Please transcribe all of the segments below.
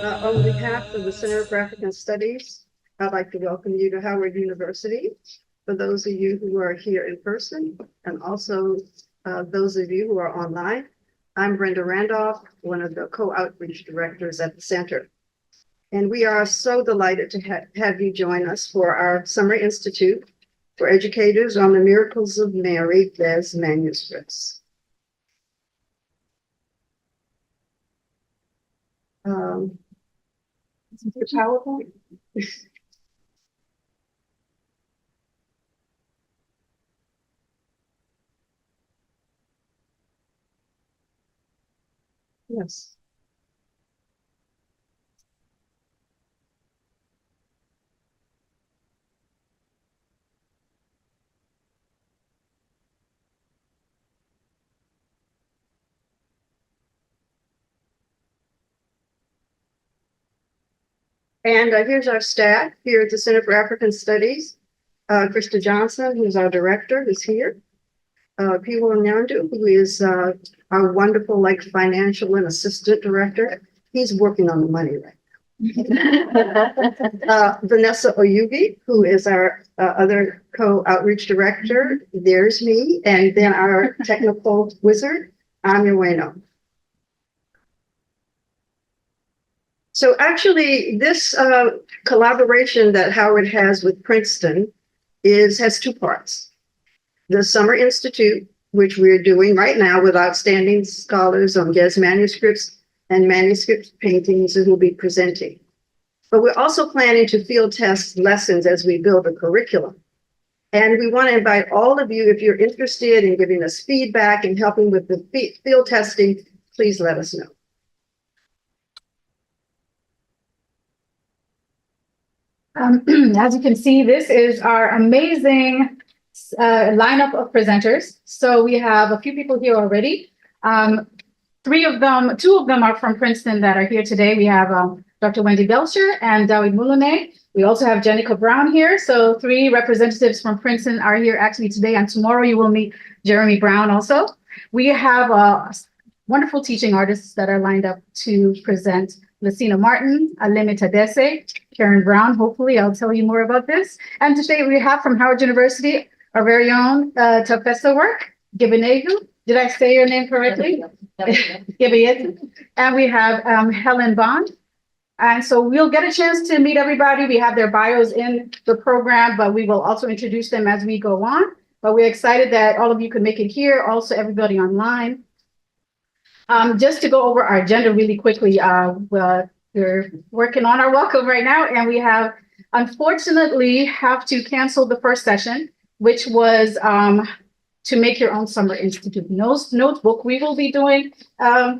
On behalf of the Center for African Studies, I'd like to welcome you to Howard University. For those of you who are here in person, and also those of you who are online, I'm Brenda Randolph, one of the co-outreach directors at the center. And we are so delighted to have you join us for our Summer Institute for Educators on the Miracles of Mary, Des manuscripts. The PowerPoint. Yes. And here's our staff here at the Center for African Studies. Krista Johnson, who's our director, who's here. Piwo Nyandu, who is our wonderful financial and assistant director. He's working on the money right now. Vanessa Oyugi, who is our other co-outreach director. There's me. And then our technical wizard, Amyueno. So actually, this collaboration that Howard has with Princeton has two parts. The Summer Institute, which we're doing right now with outstanding scholars on Des manuscripts and manuscript paintings who will be presenting. But we're also planning to field test lessons as we build a curriculum. And we want to invite all of you, if you're interested in giving us feedback and helping with the field testing, please let us know. As you can see, this is our amazing lineup of presenters. So we have a few people here already. Two of them are from Princeton that are here today. We have Dr. Wendy Belcher and David Mulane. We also have Jenica Brown here. So 3 representatives from Princeton are here actually today, and tomorrow you will meet Jeremy Brown also. We have wonderful teaching artists that are lined up to present. Lucina Martin, Aleme Tadese, Karen Brown, hopefully I'll tell you more about this. And today we have from Howard University, our very own Tafesa work, Gibenegu. Did I say your name correctly? Gibenegu. And we have Helen Bond. And so we'll get a chance to meet everybody. We have their bios in the program, but we will also introduce them as we go on. But we're excited that all of you could make it here, also everybody online. Just to go over our agenda really quickly, we're working on our welcome right now, and we have unfortunately have to cancel the first session, which was to make your own Summer Institute notebook. We will be doing a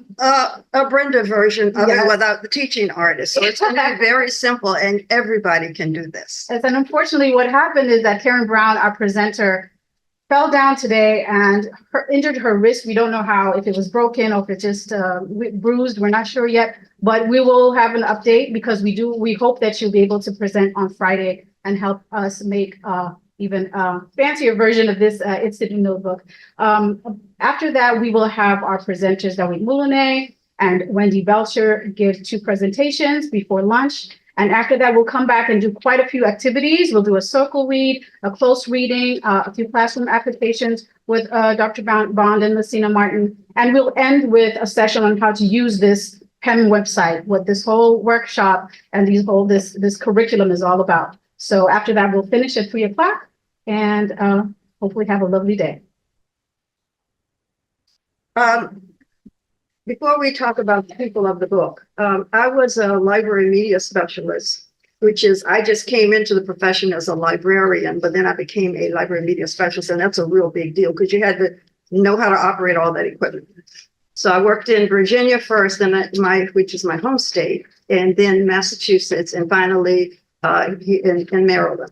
Brenda version of it without the teaching artist. So it's going to be very simple, and everybody can do this. And unfortunately, what happened is that Karen Brown, our presenter, fell down today and injured her wrist. We don't know how, if it was broken or if it just bruised. We're not sure yet, but we will have an update because we hope that you'll be able to present on Friday and help us make even fancier version of this Institute notebook. After that, we will have our presenters, David Mulane and Wendy Belcher, give 2 presentations before lunch. And after that, we'll come back and do quite a few activities. We'll do a circle read, a close reading, a few classroom applications with Dr. Bond and Lucina Martin. And we'll end with a session on how to use this PEMM website, what this whole workshop and this curriculum is all about. So after that, we'll finish at 3 o'clock and hopefully have a lovely day. Before we talk about the people of the book, I was a library media specialist, which is, I just came into the profession as a librarian, but then I became a library media specialist, and that's a real big deal because you had to know how to operate all that equipment. So I worked in Virginia first, and which is my home state, and then Massachusetts, and finally in Maryland.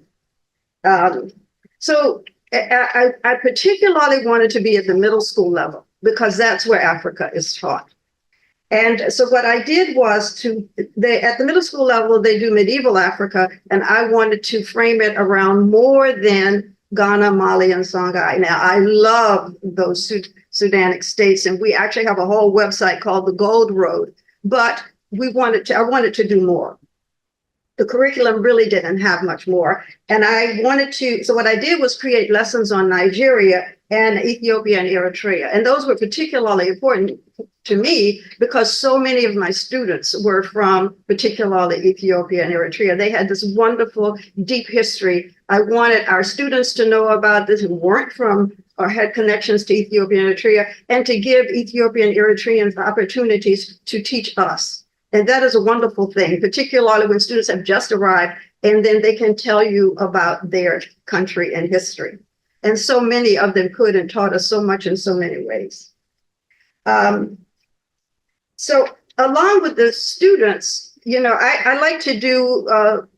So I particularly wanted to be at the middle school level, because that's where Africa is taught. And so what I did was at the middle school level, they do medieval Africa, and I wanted to frame it around more than Ghana, Mali, and Songhai. Now, I love those Sudanic states, and we actually have a whole website called The Gold Road. But I wanted to do more. The curriculum really didn't have much more. And I wanted to, so what I did was create lessons on Nigeria and Ethiopia and Eritrea. And those were particularly important to me because so many of my students were from particularly Ethiopia and Eritrea. They had this wonderful, deep history. I wanted our students to know about this who weren't from or had connections to Ethiopia and Eritrea, and to give Ethiopian Eritreans opportunities to teach us. And that is a wonderful thing, particularly when students have just arrived and then they can tell you about their country and history. And so many of them could and taught us so much in so many ways. So along with the students, I like to do,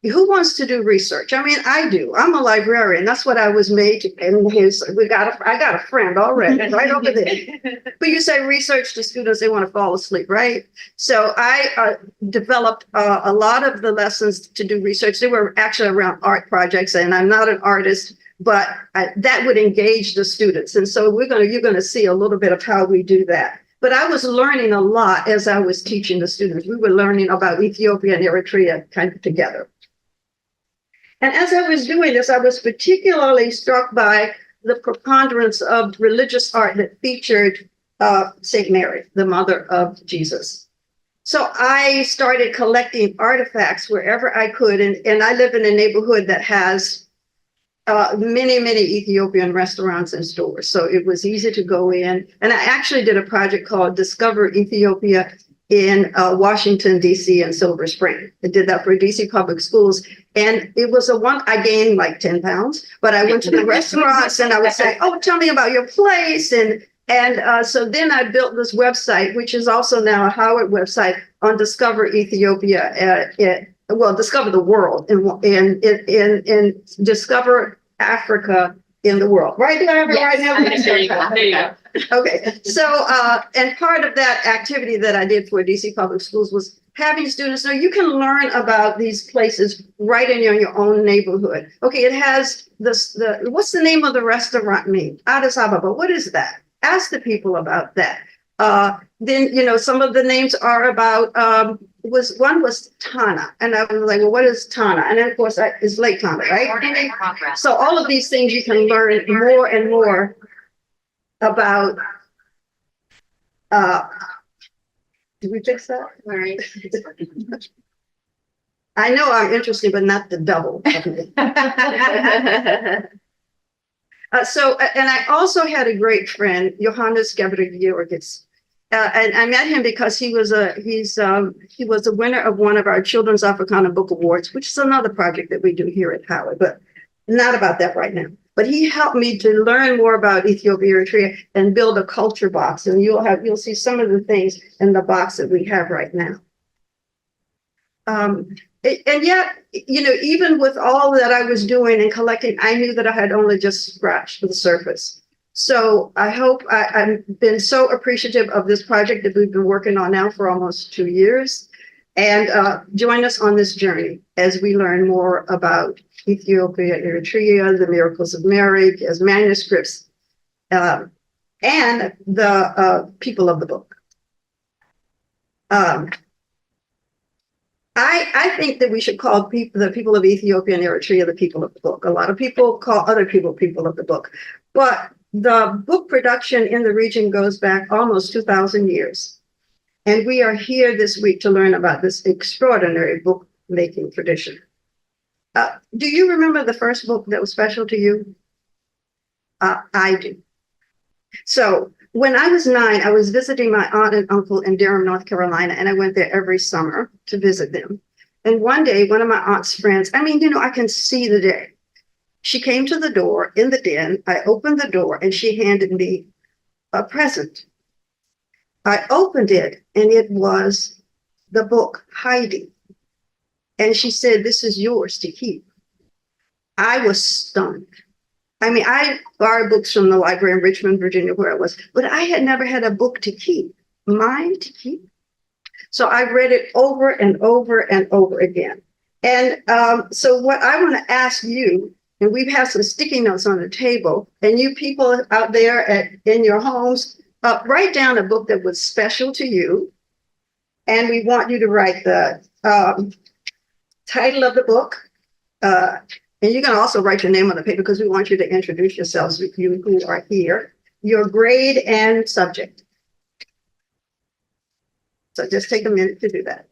who wants to do research? I mean, I do. I'm a librarian. That's what I was made to. And I got a friend already right over there. But you say research to students, they want to fall asleep, right? So I developed a lot of the lessons to do research. They were actually around art projects, and I'm not an artist, but that would engage the students. And so you're going to see a little bit of how we do that. But I was learning a lot as I was teaching the students. We were learning about Ethiopia and Eritrea kind of together. And as I was doing this, I was particularly struck by the preponderance of religious art that featured St. Mary, the mother of Jesus. So I started collecting artifacts wherever I could. And I live in a neighborhood that has many, many Ethiopian restaurants and stores. So it was easy to go in. And I actually did a project called Discover Ethiopia in Washington, D.C. and Silver Spring. I did that for DC Public Schools. And it was I gained like 10 pounds, but I went to the restaurants and I would say, oh, tell me about your place. And so then I built this website, which is also now a Howard website on Discover Ethiopia, Discover the World and Discover Africa in the world. Right? Did I have it right now? There you go. There you go. Okay, so and part of that activity that I did for DC Public Schools was having students know you can learn about these places right in your own neighborhood. Okay, it has what's the name of the restaurant name? Addis Ababa. What is that? Ask the people about that. Then some of the names are about one was Tana, and I was like, well, what is Tana? And then of course it's Lake Tana, right? So all of these things you can learn more and more about. Did we fix that? All right. I know I'm interested, but not the double. And I also had a great friend, Johannes Georgis. And I met him because he was a winner of one of our Children's Africana Book Awards, which is another project that we do here at Howard, but not about that right now. But he helped me to learn more about Ethiopia, Eritrea, and build a culture box. And you'll see some of the things in the box that we have right now. And yet, even with all that I was doing and collecting, I knew that I had only just scratched the surface. So I hope I've been so appreciative of this project that we've been working on now for almost 2 years. And join us on this journey as we learn more about Ethiopia, Eritrea, the miracles of Mary as manuscripts, and the people of the book. I think that we should call the people of Ethiopia and Eritrea the people of the book. A lot of people call other people of the book. But the book production in the region goes back almost 2,000 years. And we are here this week to learn about this extraordinary book-making tradition. Do you remember the first book that was special to you? I do. So when I was 9, I was visiting my aunt and uncle in Durham, North Carolina, and I went there every summer to visit them. And one day, one of my aunt's friends, I can see the day. She came to the door in the den. I opened the door and she handed me a present. I opened it and it was the book Heidi. And she said, "This is yours to keep." I was stunned. I borrowed books from the library in Richmond, Virginia, where I was, but I had never had a book to keep, mine to keep. So I read it over and over and over again. And so what I want to ask you, and we've had some sticky notes on the table, and you people out there in your homes, write down a book that was special to you, And we want you to write the title of the book. And you can also write your name on the paper because we want you to introduce yourselves, you who are here, your grade and subject. So just take a minute to do that.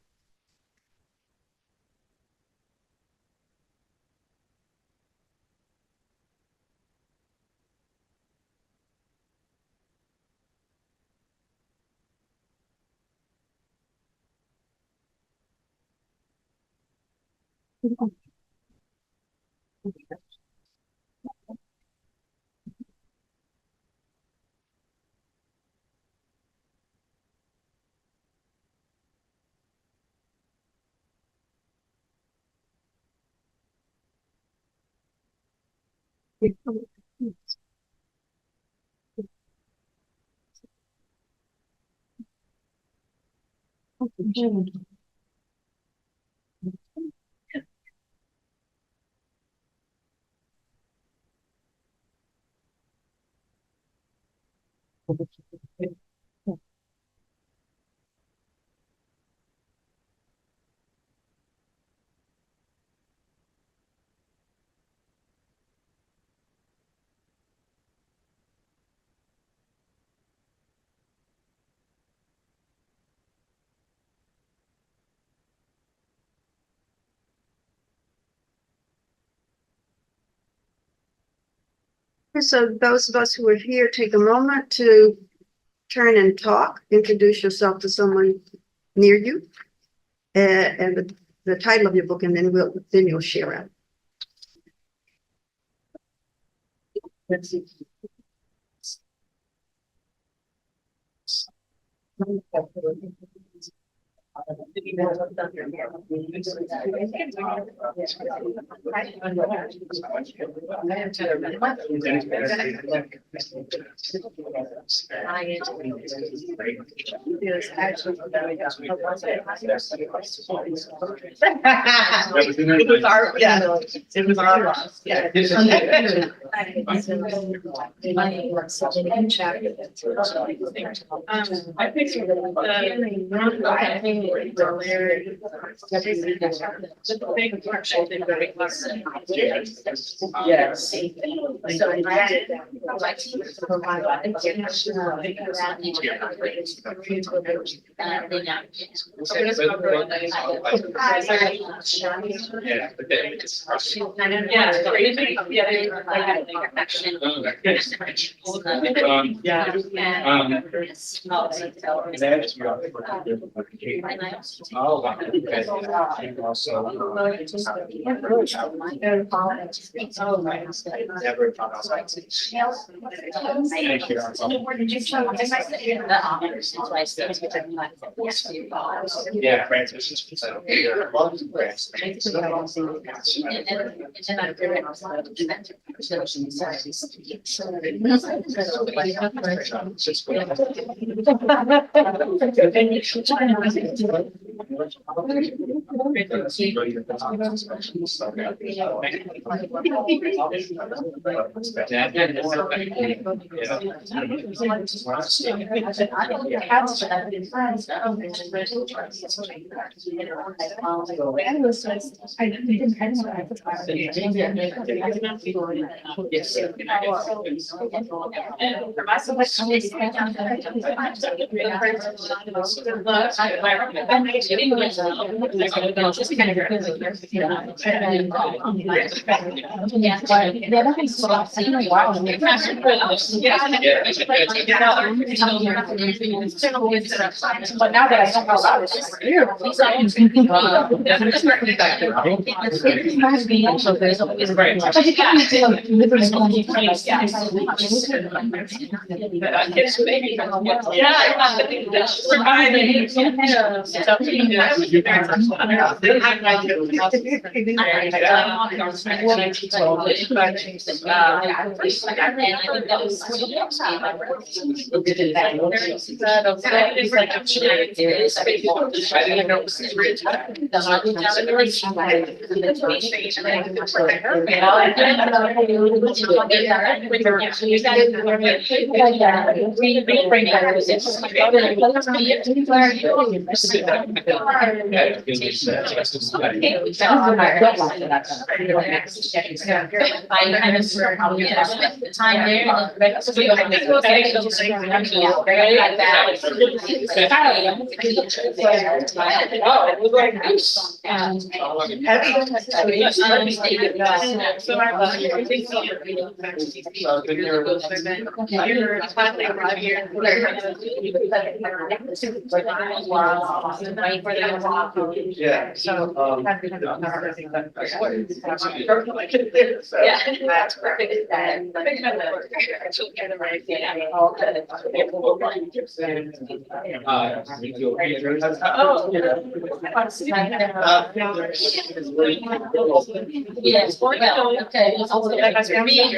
So those of us who are here, take a moment to turn and talk, introduce yourself to someone near you, and the title of your book, and then you'll share it. Let's see. It was our loss. Yeah. I pictured yes. So I did Yeah, Francis. But now that I know how loud it is, Yeah. Yes, well, okay. For me,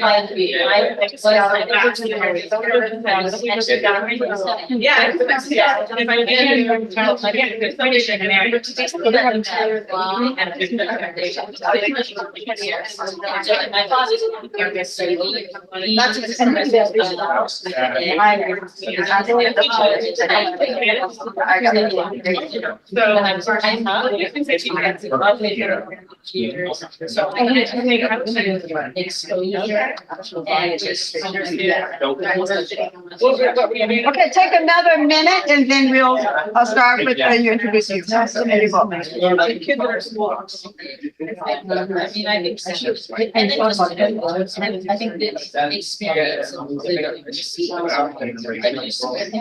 So I think I was exposure and just. Okay, take another minute and then I'll start with you introduce you. I mean, I think so. And then just, I think this experience of living overseas, like you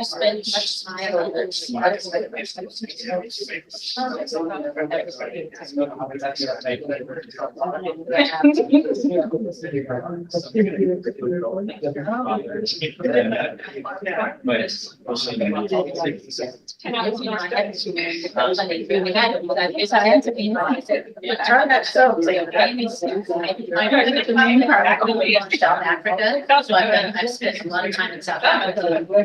spend much time on this. South Africa, so I've spent a lot of time in South Africa.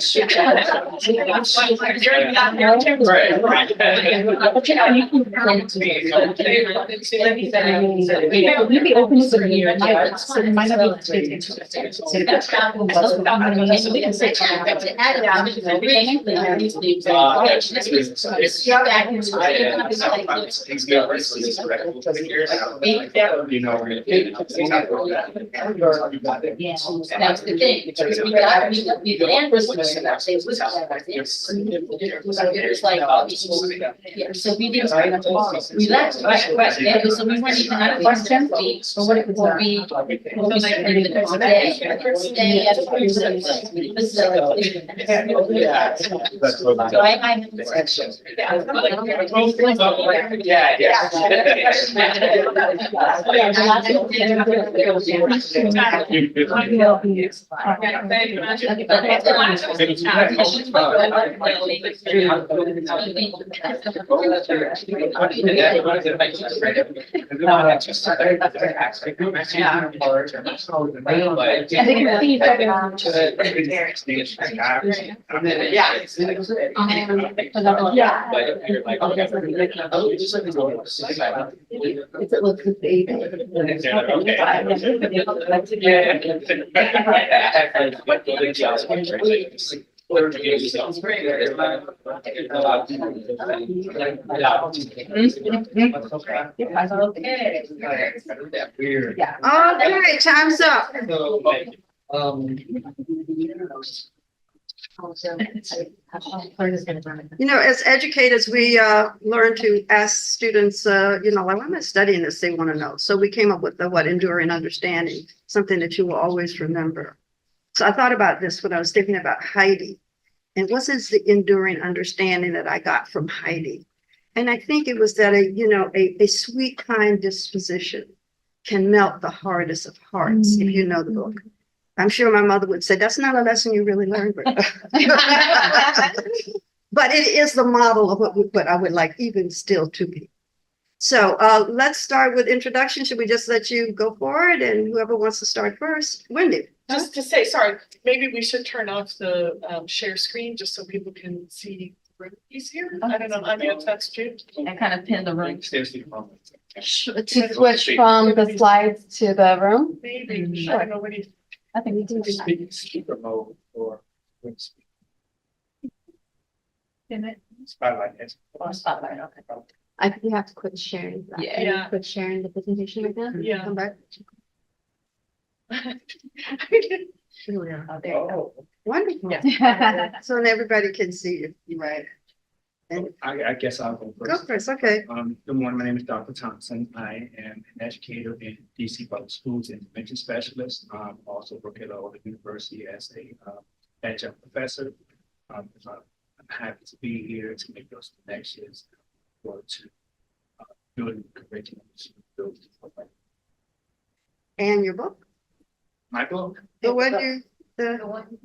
Maybe open it to me, might not be. That's the thing, because we land was like, yeah, so we didn't, we left, right, yeah, so we weren't even out of question, or what it would be, in the next day, stay at the facility. So I. Okay, time's up. You know, as educators, we learn to ask students, like, why am I studying this? They want to know. So we came up with the enduring understanding, something that you will always remember. So I thought about this when I was thinking about Heidi. And what is the enduring understanding that I got from Heidi? And I think it was that a sweet, kind disposition can melt the hardest of hearts, if you know the book. I'm sure my mother would say, that's not a lesson you really learned, Brenda. But it is the model of what I would like even still to be. So let's start with introduction. Should we just let you go forward and whoever wants to start first? Wendy. Just to say, sorry, maybe we should turn off the share screen just so people can see the room easier. I don't know, I mean, if that's true. And kind of pin the room. Stay asleep for a moment. To switch from the slides to the room? Maybe, I don't know, what do you? I think we do. Speaker mode or In it. spotlight. Yes. Or spotlight, okay. I think you have to quit sharing that. Yeah. Can you Yeah. quit sharing the presentation right now? Yeah. Come back. Oh, there you go. Oh, Wonderful. So then everybody can see you. Right. And I guess I'll go go first. first, okay. Good morning, my name is Dr. Thompson. I am an educator in DC Public Schools and intervention specialist. Also work at Oyugi University as a adjunct professor. I'm happy to be here to make those connections or to build curriculum. And your book? My book. The one you, The the, one.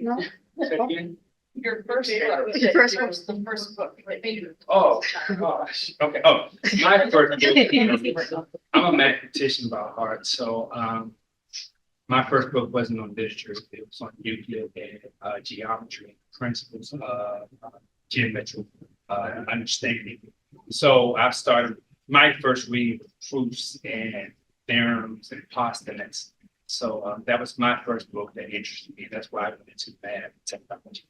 no? Say it again? Your first book. Your first book. The first book, right, maybe. Oh, gosh. Okay. Oh, my first book. I'm a mathematician by heart, so my first book wasn't on literature. It was on Euclid and geometry, principles of geometric understanding. So I started my first reading with proofs and theorems and postulates. So that was my first book that interested me. That's why I went into math and technology.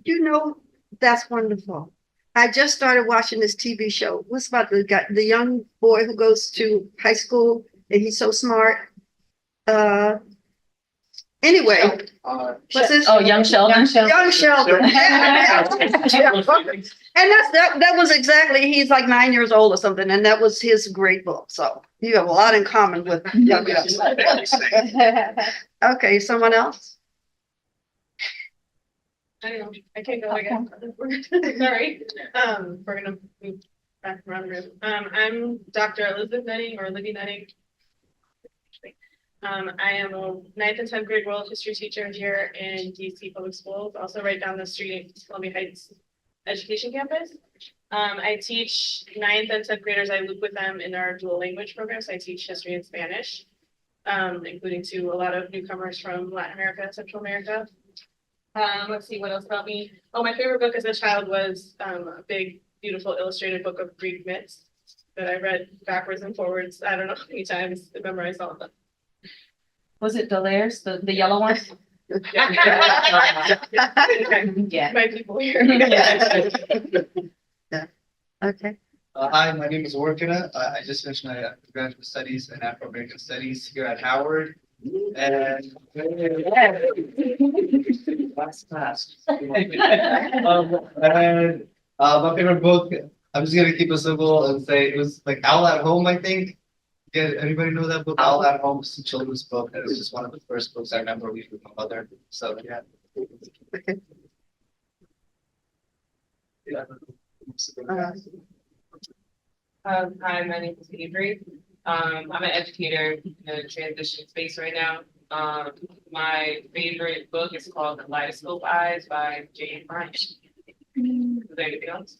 You know, that's wonderful. I just started watching this TV show. What's about the guy, the young boy who goes to high school and he's so smart? Anyway, what's his? Oh, Young Sheldon. Young Sheldon. And that was exactly, he's like 9 years old or something, and that was his great book. So you have a lot in common with young Sheldon. Okay, someone else? I don't know, I can't go again. Sorry, we're gonna move back around the room. I'm Dr. Elizabeth Nutting or Libby Nutting. I am a 9th and 10th grade world history teacher here in DC Public Schools, also right down the street at Columbia Heights Education Campus. I teach 9th and 10th graders. I loop with them in our dual language programs. I teach history and Spanish, including to a lot of newcomers from Latin America and Central America. Let's see what else about me. Oh, my favorite book as a child was a big, beautiful illustrated book of Greek myths that I read backwards and forwards. I don't know how many times I memorized all of them. Was it Delaire's, the yellow one? Yeah. Yeah. My people here. Okay. Hi, my name is Orkina. I just finished my graduate studies in Afro-American Studies here at Howard. And last class. And my favorite book, I'm just gonna keep it simple and say it was like Owl at Home, I think. Yeah, anybody know that book? Owl at Home. It's a children's book, and it was just one of the first books I remember reading with my mother. So yeah. Hi, my name is Avery. I'm an educator in a transition space right now. My favorite book is called The Kaleidoscope Eyes by Jane Bryant. Is there anything else?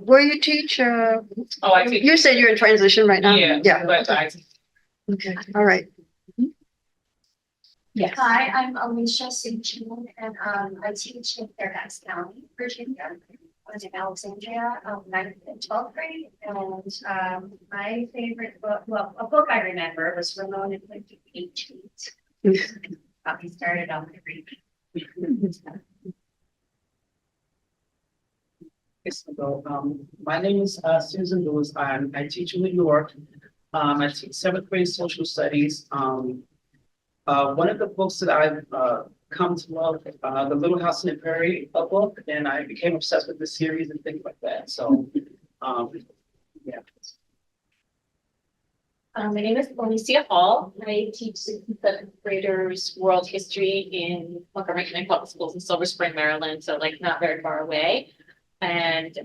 Where you teach, Oh, I teach. you said you're in transition right now? Yeah, Yeah, but I teach. okay, all right. Yes. Hi, I'm Alicia Suchin, and I teach in Fairfax County, Virginia. I was in Alexandria, 9th and 12th grade, and my favorite book, well, a book I remember was Ramon and Lincoln Ancient. He started on the reading. So, my name is Susan Lewis. I teach in New York. I teach 7th grade social studies. One of the books that I've come to love, The Little House in the Prairie, a book, and I became obsessed with the series and things like that. So, yeah. My name is Alicia Hall. I teach 6th and 7th graders world history in Montgomery County Public Schools in Silver Spring, Maryland, so like not very far away. And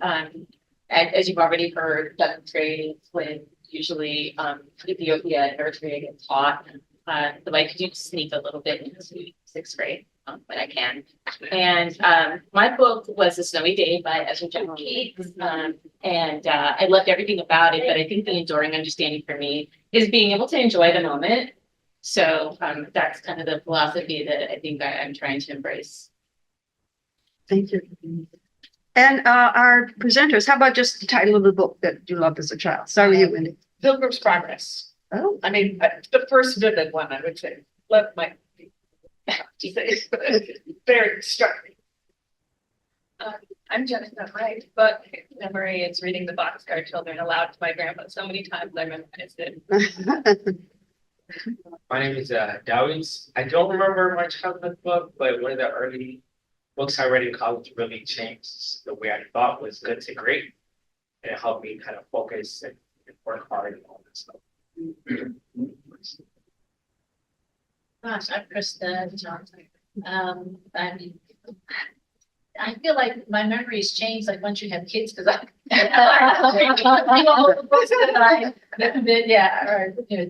as you've already heard, 7th grade is when usually Ethiopia and Eritrea get taught. so I do sneak a little bit into sixth grade when I can. And my book was A Snowy Day by Ezra John Keats. And I loved everything about it, but I think the enduring understanding for me is being able to enjoy the moment. So that's kind of the philosophy that I think I'm trying to embrace. Thank you. And our presenters, how about just the title of the book that you loved as a child? Sorry, you, Wendy. Pilgrim's Progress. Oh, I mean, the first vivid one, I would say. Left my very striking. I'm Jennifer Wright, but memory is reading the Boxcar Children aloud to my grandpa so many times I memorized it. My name is Dowins. I don't remember my childhood book, but one of the early books I read in college really changed the way I thought was good to great. And it helped me kind of focus and work hard and all that stuff. Gosh, I'm Krista Johnson. I feel like my memories change like once you have kids because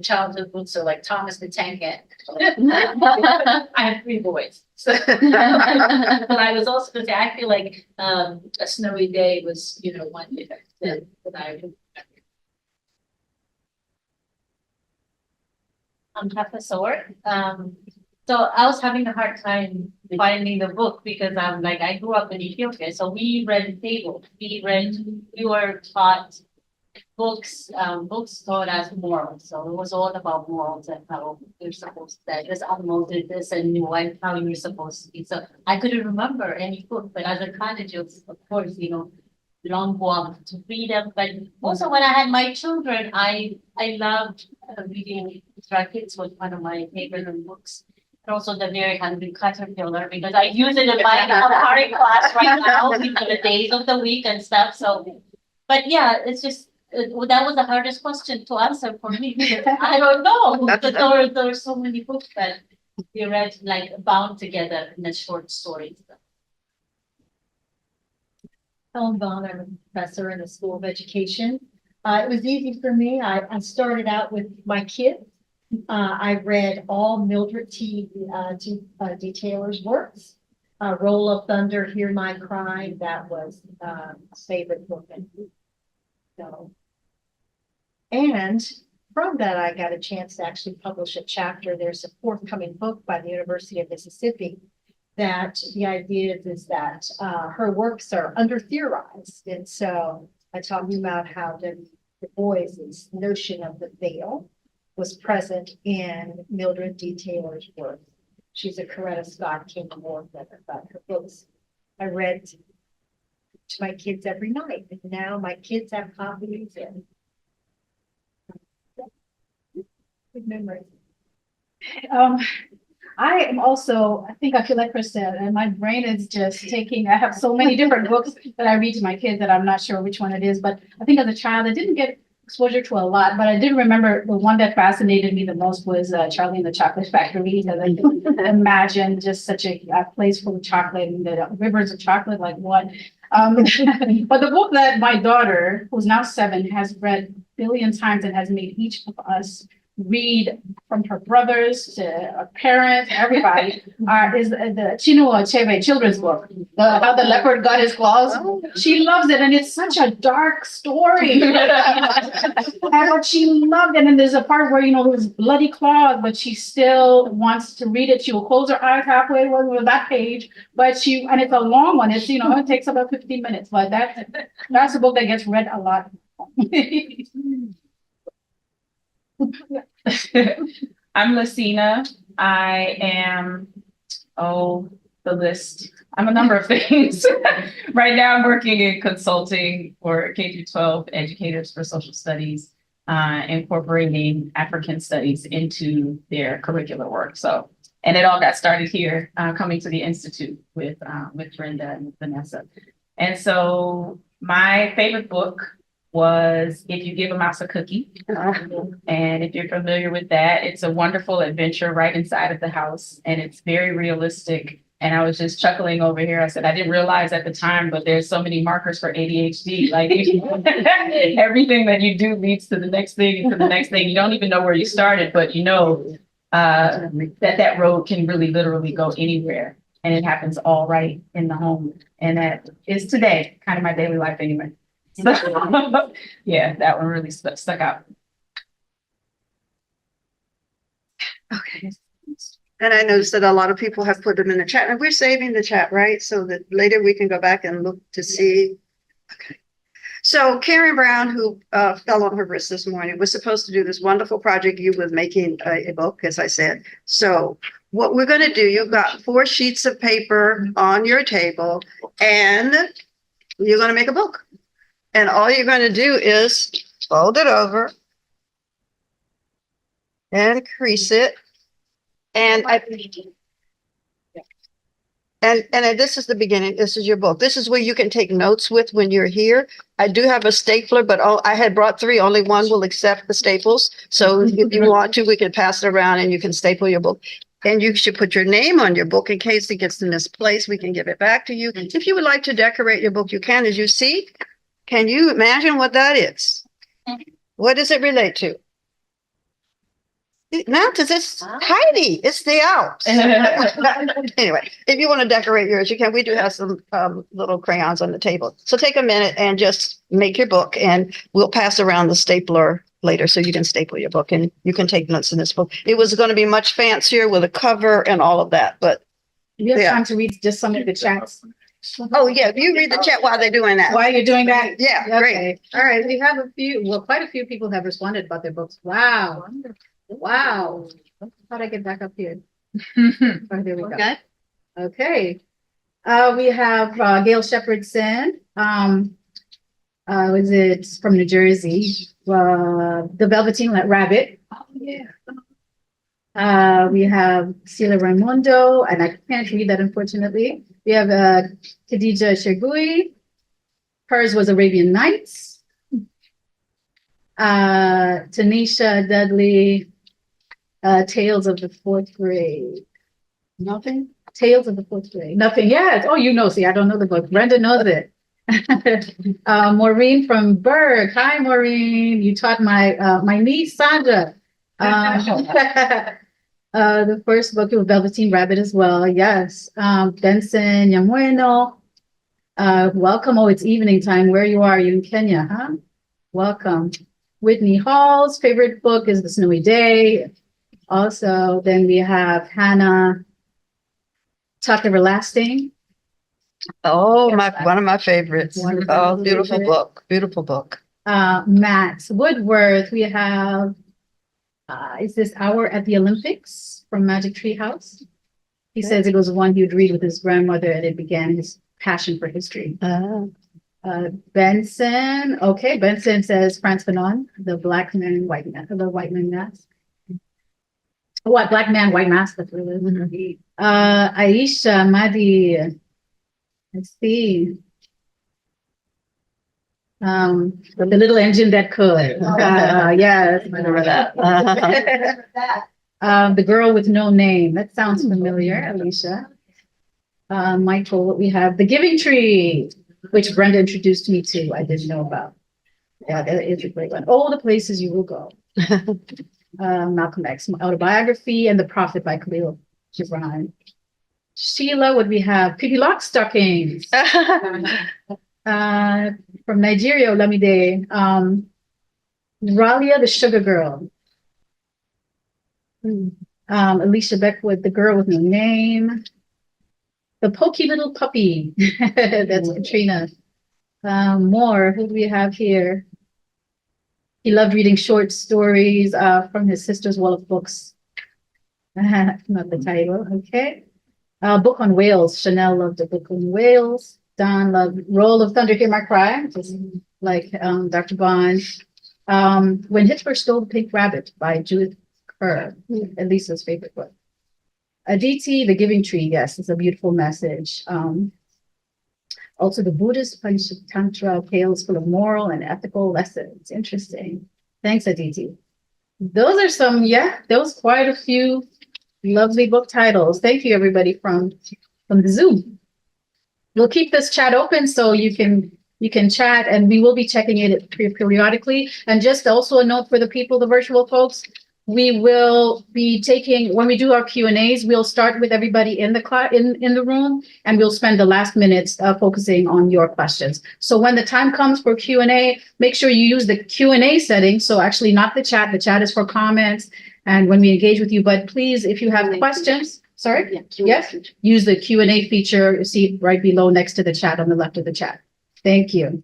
childhood books are like Thomas the Tank Engine. I have 3 boys. So but I was also going to say I feel like A Snowy Day was one that I I'm Professor. So I was having a hard time finding the book because I grew up in Ethiopia, so we read tables. We were taught books taught us morals. So it was all about morals and how you're supposed to this animal did this and how you're supposed to be. So I couldn't remember any book, but as a college, of course, long walk to freedom. But also when I had my children, I loved reading Kids was one of my favorite books. And also the Very Hungry Caterpillar because I use it in my art class right now for the days of the week and stuff. So, but yeah, it's just that was the hardest question to answer for me because I don't know. But there are so many books that we read bound together in a short story. Ellen Vaughn, I'm a professor in the School of Education. It was easy for me. I started out with my kids. I read all Mildred Detailer's works. Roll of Thunder, Hear My Cry. That was a favorite book. And from that, I got a chance to actually publish a chapter. There's a forthcoming book by the University of Mississippi that the idea is that her works are under-theorized. And so I talked about how Du Bois's notion of the veil was present in Mildred Detailer's work. She's a Coretta Scott King Award winner, but her books I read to my kids every night. And now my kids have copies and good memories. I am also, I think I feel like Krista, and my brain is just I have so many different books that I read to my kids that I'm not sure which one it is, but I think as a child, I didn't get exposure to a lot, but I did remember the one that fascinated me the most was Charlie and the Chocolate Factory, because I could imagine just such a place full of chocolate and the rivers of chocolate, like what. But the book that my daughter, who's now 7, has read a billion times and has made each of us read, from her brothers to her parents, everybody, is the Chinua Achebe children's book, How the Leopard Got His Claws. She loves it, and it's such a dark story. But she loved it, and there's a part where, there's bloody claws, but she still wants to read it. She will close her eyes halfway with that page, and it's a long one. It's, it takes about 15 minutes, but that's a book that gets read a lot. I'm Lucina. I am, the list. I'm a number of things. Right now I'm working in consulting for K-12 educators for social studies, incorporating African studies into their curricular work. So, and it all got started here, coming to the Institute with Brenda and Vanessa. And so my favorite book was If You Give a Mouse a Cookie. And if you're familiar with that, it's a wonderful adventure right inside of the house, and it's very realistic. And I was just chuckling over here. I said, I didn't realize at the time, but there's so many markers for ADHD. Like everything that you do leads to the next thing and to the next thing. You don't even know where you started, but that road can really literally go anywhere. And it happens all right in the home. And that is today, kind of my daily life anyway. So, yeah, that one really stuck out. Okay. And I noticed that a lot of people have put them in the chat, and we're saving the chat, right? So that later we can go back and look to see. Okay. So Karen Brown, who fell on her wrist this morning, was supposed to do this wonderful project you with making a book, as I said. So what we're going to do, you've got 4 sheets of paper on your table, and you're going to make a book. And all you're going to do is fold it over and crease it. And this is the beginning. This is your book. This is where you can take notes with when you're here. I do have a stapler, but I had brought 3. Only one will accept the staples. So if you want to, we can pass it around and you can staple your book. And you should put your name on your book in case it gets misplaced. We can give it back to you. If you would like to decorate your book, you can. As you see, can you imagine what that is? What does it relate to? Mountains, it's Heidi, it's the Alps. Anyway, if you want to decorate yours, you can. We do have some little crayons on the table. So take a minute and just make your book, and we'll pass around the stapler later so you can staple your book and you can take notes in this book. It was going to be much fancier with a cover and all of that, but We have time to read just some of the chats. oh yeah, you read the chat while they're doing that. While you're doing that? Yeah, Okay. great. All right, we have a few, well, quite a few people have responded about their books. Wow. Wow. How'd I get back up here? Oh, there we go. Okay. Okay. We have Gail Shepherdson. Was it from New Jersey? The Velveteen Rabbit. Oh, yeah. We have Sheila Raimondo, and I can't read that, unfortunately. We have Khadija Shergui. Hers was Arabian Nights. Tanisha Dudley, Tales of the 4th Grade. Nothing? Tales of the 4th Grade. Nothing. Yes. Oh, you know, see, I don't know the book. Brenda knows it. Maureen from Berg. Hi, Maureen. You taught my niece, Sandra. The first book of Velveteen Rabbit as well. Yes. Benson Yamueno. Welcome. Oh, it's evening time. Where you are? You in Kenya, huh? Welcome. Whitney Hall's favorite book is The Snowy Day. Also, then we have Hannah Tuck Everlasting. Oh, one of my favorites. Oh, beautiful book. Beautiful book. Matt Woodworth. We have is this Hour at the Olympics from Magic Tree House? He says it was one he would read with his grandmother, and it began his passion for history. Benson. Okay, Benson says Frantz Fanon, The Black Man, White Man, The White Man Mask. What? Black Man, White Mask. That's what it is. Aisha Madi. Let's see. The Little Engine That Could. Yes, remember that. The Girl with No Name. That sounds familiar, Alicia. Michael, what we have, The Giving Tree, which Brenda introduced me to. I didn't know about. Yeah, that is a great one. All the Places You Will Go. Malcolm X autobiography, and The Prophet by Khalil Gibran. Sheila, what we have? Pippi Lockstockings. From Nigeria, Olamide. Ralia, the Sugar Girl. Alicia Beckwood, The Girl with No Name. The Pokey Little Puppy. That's Katrina. More, who do we have here? He loved reading short stories from his sister's wall of books. Not the title, okay. Book on whales. Chanel loved a book on whales. Don loved Roll of Thunder, Hear My Cry, just like Dr. Bond. When Hitler Stole the Pink Rabbit by Judith Kerr, Elisa's favorite book. Aditi, The Giving Tree, yes, it's a beautiful message. Also, the Buddhist Panchatantra, tales full of moral and ethical lessons. Interesting. Thanks, Aditi. Those are some, those quite a few lovely book titles. Thank you, everybody from the Zoom. We'll keep this chat open so you can chat, and we will be checking it periodically. And just also a note for the people, the virtual folks, we will be taking, when we do our Q&As, we'll start with everybody in the class, in the room, and we'll spend the last minutes focusing on your questions. So when the time comes for Q&A, make sure you use the Q&A setting. So actually not the chat is for comments and when we engage with you, but please, if you have questions, sorry, yes, use the Q&A feature. You see right below next to the chat on the left of the chat. Thank you.